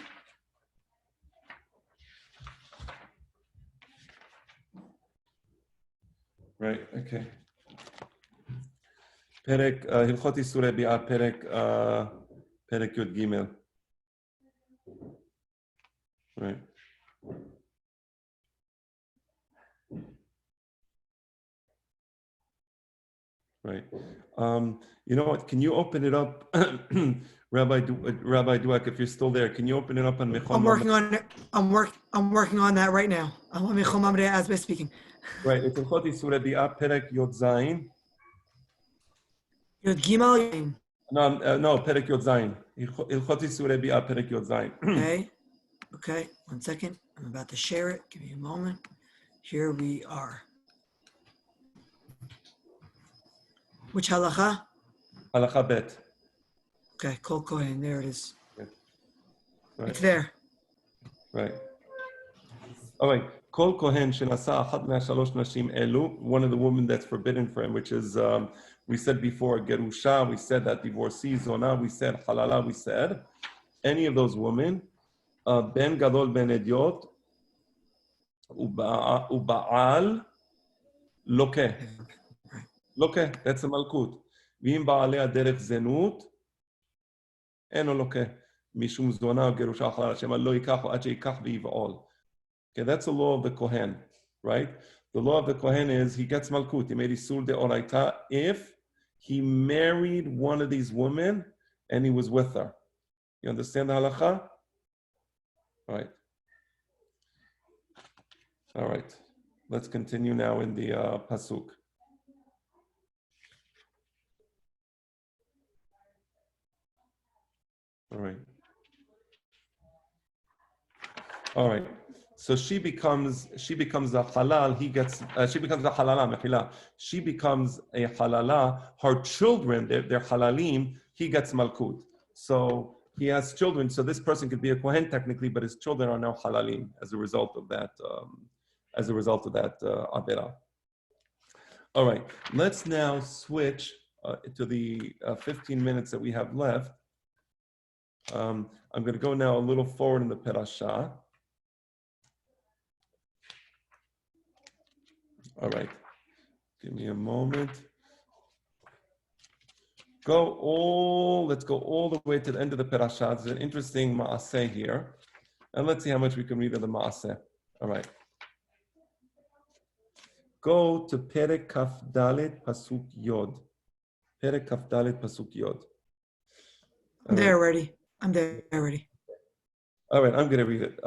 Right, okay. Perek, Hilchot Isurei Bi'ah, Perek Yud Gimel. Right. Right. You know what? Can you open it up, Rabbi Duak? If you're still there, can you open it up on Mechom?
I'm working on it. I'm working on that right now. I'm on Mechom Mamre as we're speaking.
Right. It's Hilchot Isurei Bi'ah, Perek Yod Zayin.
Yod Gimel.
No, Perek Yod Zayin. Hilchot Isurei Bi'ah, Perek Yod Zayin.
Okay. 1 second. I'm about to share it. Give me a moment. Here we are. Which halacha?
Halacha Bet.
Okay, Kol Kohen. There it is.
Right.
It's there.
Right. All right. Kol Kohen shenasa achat me'ashalosh nashim elu. One of the women that's forbidden for him, which is we said before gerusha. We said that divorcee zona. We said halala. We said any of those women, ben gadol ben ediot, ubaal lokeh. Lokeh. That's a malkut. V'im ba'alei derech zenut. אינו לוקה משום זונה או גירושה אחר השם, לא ייקחו עד שיקח ויבעול. Okay, that's the law of the Kohen, right? The law of the Kohen is he gets malkut, he made isur de oraita if he married one of these women and he was with her. You understand the halacha? All right. All right. Let's continue now in the pasuk. All right. All right. So she becomes the halal. He gets. She becomes the halala mechila. She becomes a halala. Her children, they're halalim. He gets malkut. So he has children. So this person could be a kohen technically, but his children are now halalim as a result of that. Avera. All right. Let's now switch to the 15 minutes that we have left. I'm going to go now a little forward in the Perashat. All right, give me a moment. Let's go all the way to the end of the Perashat. There's an interesting ma'aseh here. And let's see how much we can read of the ma'aseh. All right. Go to Perek Kaf Dalet Pasuk Yod. Perek Kaf Dalet Pasuk Yod.
I'm there already. I'm there already.
All right, I'm going to read it.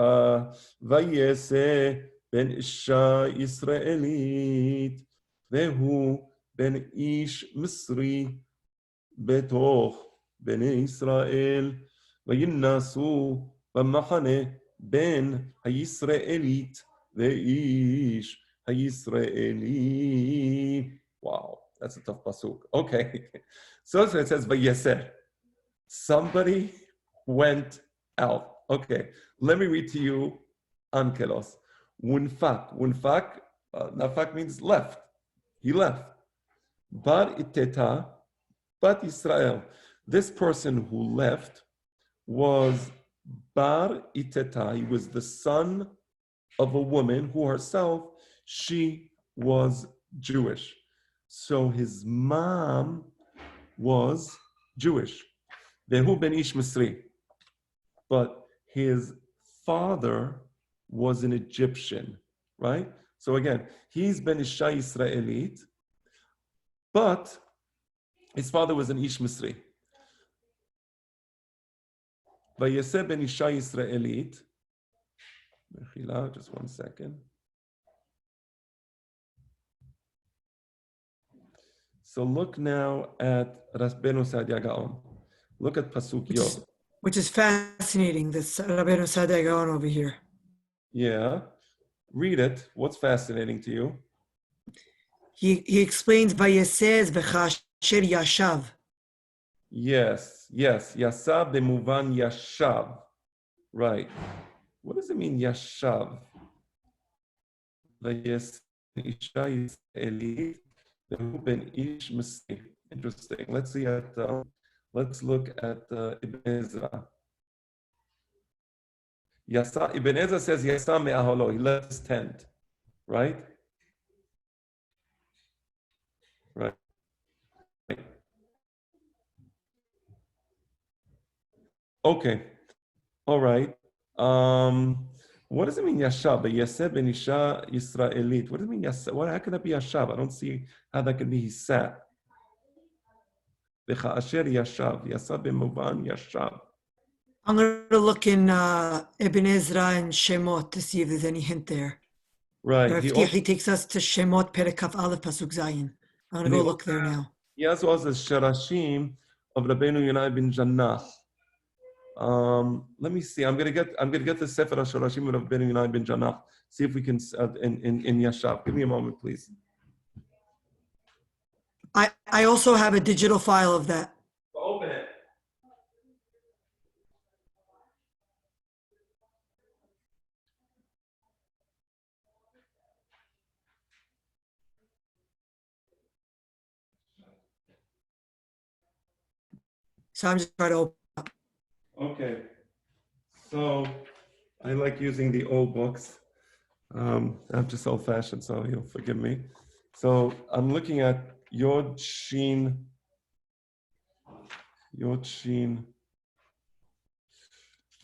Vayese ben Isha Yisraelit, vehu ben Ish Misri, betoch bnei Israel, vayinnasu b'machane ben HaYisraelit, ve'ish HaYisraeli. Wow, that's a tough pasuk. Okay, so it says Vayese. Somebody went out. Okay, let me read to you Ankelos. Wunfak. Nafak means left. He left. Bar iteta, bat Israel. This person who left was Bar iteta. He was the son of a woman who herself, she was Jewish. So his mom was Jewish. Vehu ben ish Misri. But his father was an Egyptian, right? So again, he's ben Isha Yisraelit, but his father was an Ish Misri. Vayese ben Isha Yisraelit. Just one second. So look now at Rasbenu Saadia Gaon. Look at Pasuk Yod.
Which is fascinating, this Rabbeinu Saadia Gaon over here.
Yeah. Read it. What's fascinating to you?
He explains Vayesez v'chasher yashav.
Yes. Yasab bemuvan yashav. Right. What does it mean, yashav? Vayes isha Yisraelit ben ish misri. Interesting. Let's look at Ibn Ezra. Ibn Ezra says Yasa me'aholo. He left his tent, right? Right. Okay. All right. What does it mean Yashab? Yaseh ben Isha Yisraelit. What does it mean Yasab? How can that be Yashab? I don't see how that could be he sat. V'cha'asher Yashav. Yasab b'muvan Yashav.
I'm going to look in Ibn Ezra and Shemot to see if there's any hint there.
Right.
He takes us to Shemot Perek Kaf Aleph Pasuk Zayin. I'm going to go look there now.
He also has the Sharashim of Rabbeinu Yonai ben Jannah. Let me see. I'm gonna get the Sefer HaSharashim of Rabbeinu Yonai ben Jannah. See if we can in Yashav. Give me a moment, please.
I also have a digital file of that.
Open it.
So I'm just trying to open up.
Okay. So I like using the old books. I'm just old-fashioned, so you'll forgive me. So I'm looking at Yod Shin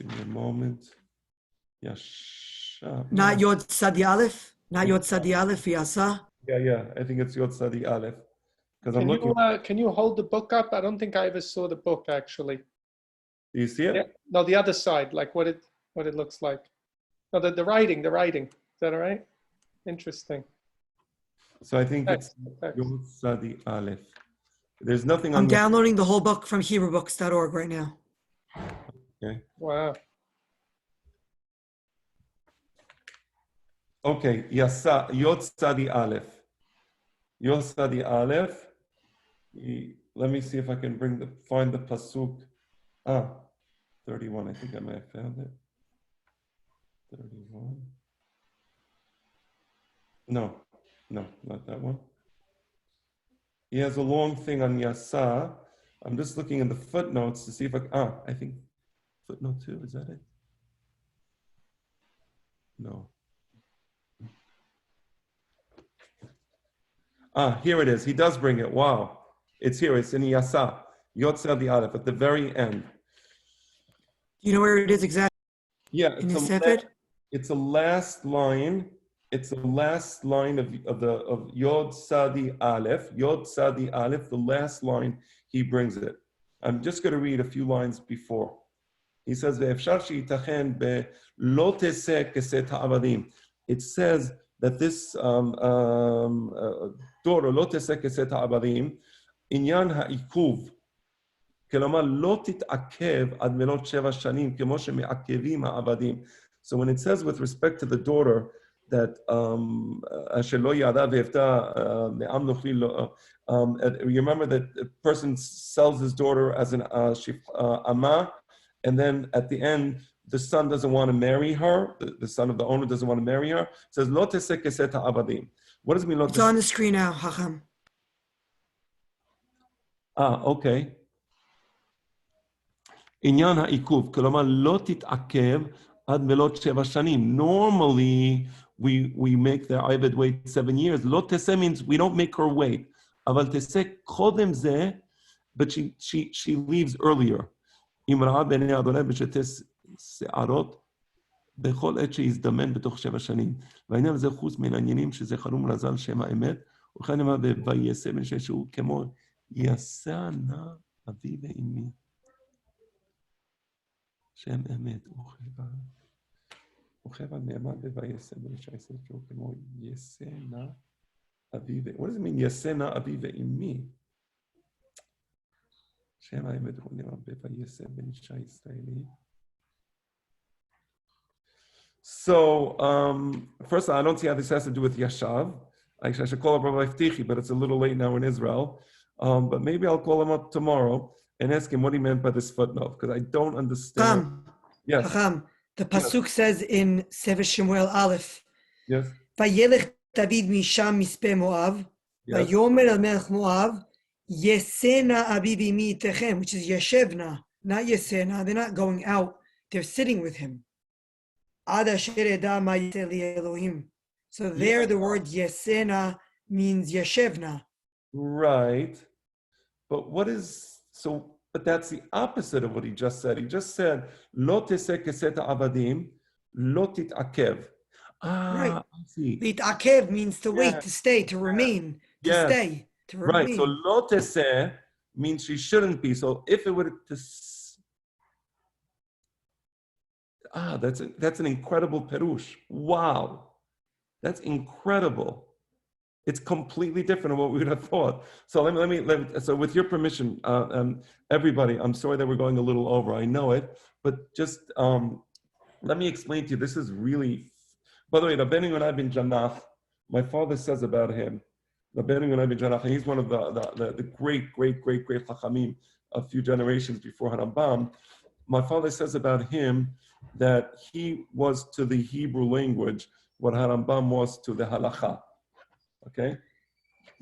Give me a moment. Yasha.
Not Yod Sadi Aleph? Not Yod Sadi Aleph, Yasa?
Yeah. I think it's Yod Sadi Aleph. Because I'm
Can
looking.
can you hold the book up? I don't think I ever saw the book actually.
Do you see it?
Yeah. No, the other side, like what it looks like. No, the writing. Is that all right? Interesting.
So I think
Text.
it's Yod Sadi Aleph. There's nothing on
I'm downloading the whole book from HebrewBooks.org right now.
Okay.
Wow.
Okay. Yasa Yod Sadi Aleph. Yod Sadi Aleph. Let me see if I can find the pasuk. 31. I think I may have found it. 31. No, not that one. He has a long thing on Yasa. I'm just looking in the footnotes to see if I think footnote 2, is that it? No. Here it is. He does bring it. Wow. It's here. It's in Yasa. Yotza the Aleph at the very end.
You know where it is exactly?
Yeah,
In the Sefer?
it's the last line. It's the last line of Yod Sadi Aleph. Yod Sadi Aleph, the last line, he brings it. I'm just going to read a few lines before. He says, "Ve'efshar she'itachen be'lo teseh keset ha'avadim." It says that this Torah, lo teseh keset ha'avadim, inyan ha'ikuv. כלומר, לא תתעכב עד מלאת 7 שנים, כמו שמעכבים העבדים. So when it says with respect to the daughter, that אשר לא ידע והפתה מעם נוכרי, you remember that a person sells his daughter as an ama, and then at the end, the son doesn't want to marry her, the son of the owner doesn't want to marry her. It says, לא תעשה כסת העבדים. What does it mean?
It's on the screen now, Hacham.
Okay. עניין העיכוב, כלומר לא תתעכב עד מלאת 7 שנים. Normally, we make the עבד wait 7 years. לא תעשה means we don't make her wait. אבל תעשה קודם זה, but she leaves earlier. אם ראה בעיני אדוני בשתי שערות, בכל עת שיזדמן בתוך 7 שנים. והעניין הזה חוץ מן העניינים שזה חלום לזל שם האמת, וכן אמר ויעשה בן שהוא כמו יעשה נא אבי ואמי. שם אמת, וכיוון נאמר ויעשה בן שהוא כמו יעשה נא אבי ואמי. What does it mean, יעשה נא אבי ואמי? שם האמת הוא נאמר ויעשה בן אישה ישראלי. So, first of all, I don't see how this has to do with Yashav. Actually, I should call up Rabbi Ftichi, but it's a little late now in Israel. But maybe I'll call him up tomorrow and ask him what he meant by this footnote, because I don't understand. Yes.
Hacham, the pasuk says in Sefer Shemuel Aleph,
Yes.
Vayelech David misham mispe Moav, Vayomer el melech Moav, Yesena aviv imi techem, which is Yeshevna, not Yesena. They're not going out; they're sitting with him. Ad asher eda ma yiseh li Elohim. So there, the word Yesena means Yeshevna.
Right. But but that's the opposite of what he just said. He just said, Lo teseh keset ha'avadim, lo tit'akev.
Right.
I see.
Lit'akev means to wait, to stay, to remain, to stay, to remain.
Right. So lo teseh means she shouldn't be. So if it were to... that's an incredible perush. Wow. That's incredible. It's completely different than what we would have thought. So so with your permission, everybody, I'm sorry that we're going a little over. I know it, but just let me explain to you. This is really, by the way, Rabbeinu Yonai ben Janach, my father says about him, Rabbeinu Yonai ben Janach, and he's one of the great Chachamim a few generations before Harambam. My father says about him that he was to the Hebrew language what Harambam was to the Halacha. Okay,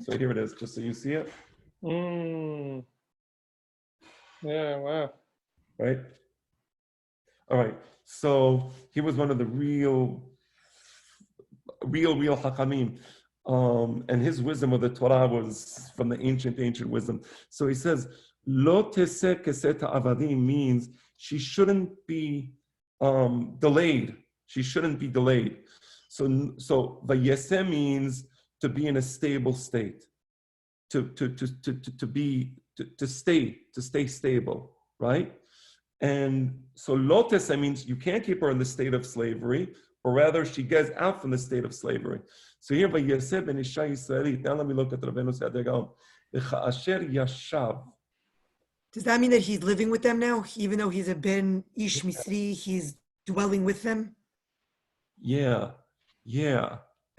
so here it is, just so you see it.
Yeah, wow.
Right? All right, so he was one of the real Hakamim. And his wisdom of the Torah was from the ancient wisdom. So he says, Lo teseh keset ha'avadim means she shouldn't be delayed. She shouldn't be delayed. So vayeseh means to be in a stable state, to stay stable, right? And so loteseh means you can't keep her in the state of slavery, or rather she gets out from the state of slavery. So here vayeseh ben isha Yisraelit. Now let me look at Rabbeinu Saadia Gaon. Asher yashav.
Does that mean that he's living with them now? Even though he's a Ben Ish Misri, he's dwelling with them?
Yeah.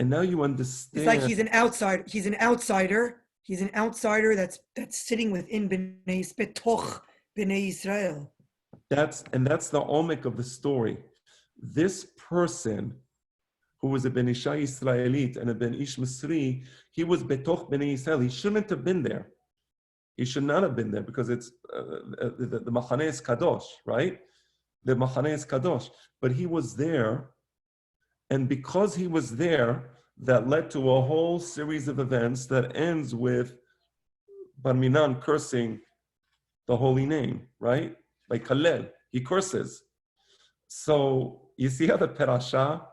And now you understand.
It's like he's an outsider. He's an outsider. He's an outsider that's sitting within Betoch Bnei Israel.
That's the omek of the story. This person who was a Ben Isha Yisraelit and a Ben Ish Misri, he was Betoch Bnei Israel. He shouldn't have been there. He should not have been there because it's the Machaneh is Kadosh, right? The Machaneh is Kadosh. But he was there, and because he was there, that led to a whole series of events that ends with Bar Minan cursing the holy name, right? Like Kalel, he curses. So you see how the Perashat,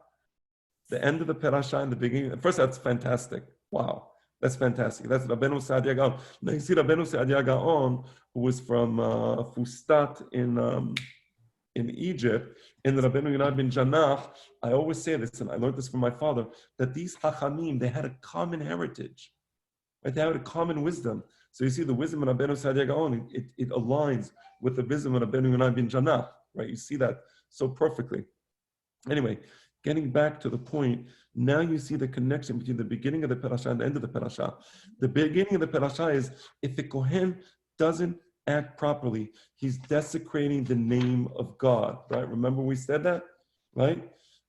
the end of the Perashat in the beginning, first that's fantastic. Wow. That's fantastic. That's Rabbeinu Saadia Gaon. Now you see Rabbeinu Saadia Gaon, who was from Fustat in Egypt, in the Rabbeinu Yonah ben Janach. I always say this, and I learned this from my father, that these Chachamim, they had a common heritage. Right? They had a common wisdom. So you see the wisdom of Rabbeinu Saadia Gaon, it aligns with the wisdom of Rabbeinu Yonah ben Janach. Right? You see that so perfectly. Anyway, getting back to the point, now you see the connection between the beginning of the Perashat and the end of the Perashat. The beginning of the Perashat is, if the Kohen doesn't act properly, he's desecrating the name of God, right? Remember we said that, right?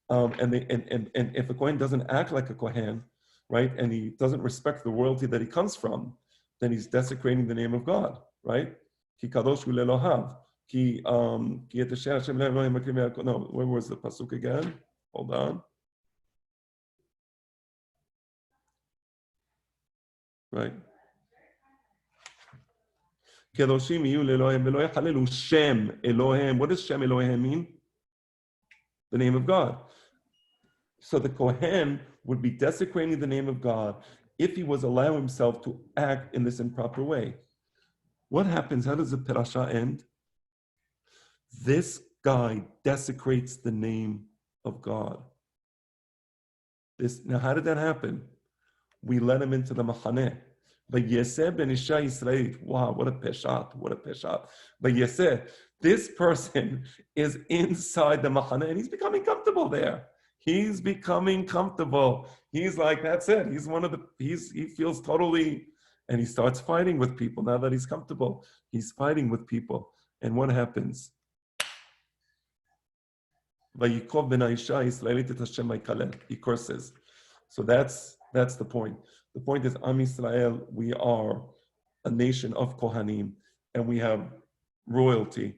And if a Kohen doesn't act like a Kohen, right, and he doesn't respect the royalty that he comes from, then he's desecrating the name of God, right? Ki kadosh hu lelohav. Ki etesher Hashem le'elohim makrim ya'akov. No, where was the pasuk again? Hold on. Right. Kedoshim yiyu le'elohim v'lo yachalelu Shem Elohim. What does Shem Elohim mean? The name of God. So the Kohen would be desecrating the name of God if he was allowing himself to act in this improper way. What happens? How does the Perashat end? This guy desecrates the name of God. Now, how did that happen? We let him into the Machaneh. But Yeseh ben Isha Yisrael, wow, what a peshat, what a peshat. But Yeseh, this person is inside the Machaneh and he's becoming comfortable there. He's becoming comfortable. He's like, that's it. He's he feels totally, and he starts fighting with people now that he's comfortable. He's fighting with people. And what happens? He curses. So that's the point. The point is, Am Yisrael, we are a nation of Kohanim, and we have royalty.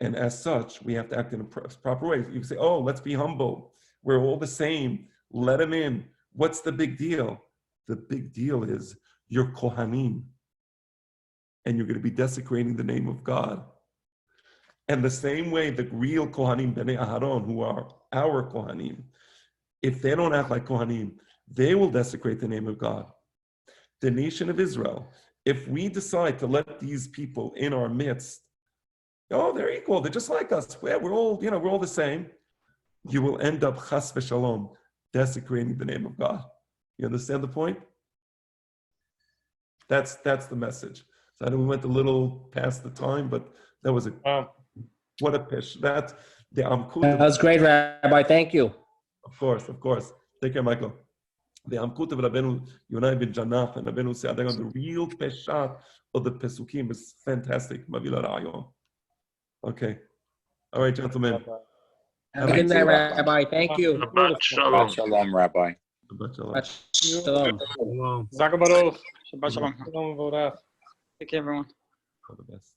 And as such, we have to act in a proper way. You can say, oh, let's be humble. We're all the same. Let him in. What's the big deal? The big deal is you're Kohanim, and you're going to be desecrating the name of God. And the same way, the real Kohanim, Bnei Aharon, who are our Kohanim, if they don't act like Kohanim, they will desecrate the name of God. The nation of Israel, if we decide to let these people in our midst, oh, they're equal, they're just like us, we're all the same, you will end up, chas v'shalom, desecrating the name of God. You understand the point? That's the message. So I know we went a little past the time, but that was it. What a pish. That was
great, Rabbi. Thank you.
Of course. Take care, Michael. The Amkut of Rabbeinu Yonah ben Janach and Rabbeinu Saadia, the real peshat of the Pesukim is fantastic. Mavila Ra'ayon. Okay. All right, gentlemen.
Have a good night, Rabbi. Thank you.
Shabbat shalom.
Shalom, Rabbi.
Shabbat
Shalom.
Zakabaruch. Shabbat shalom. Take care, everyone.
All the best.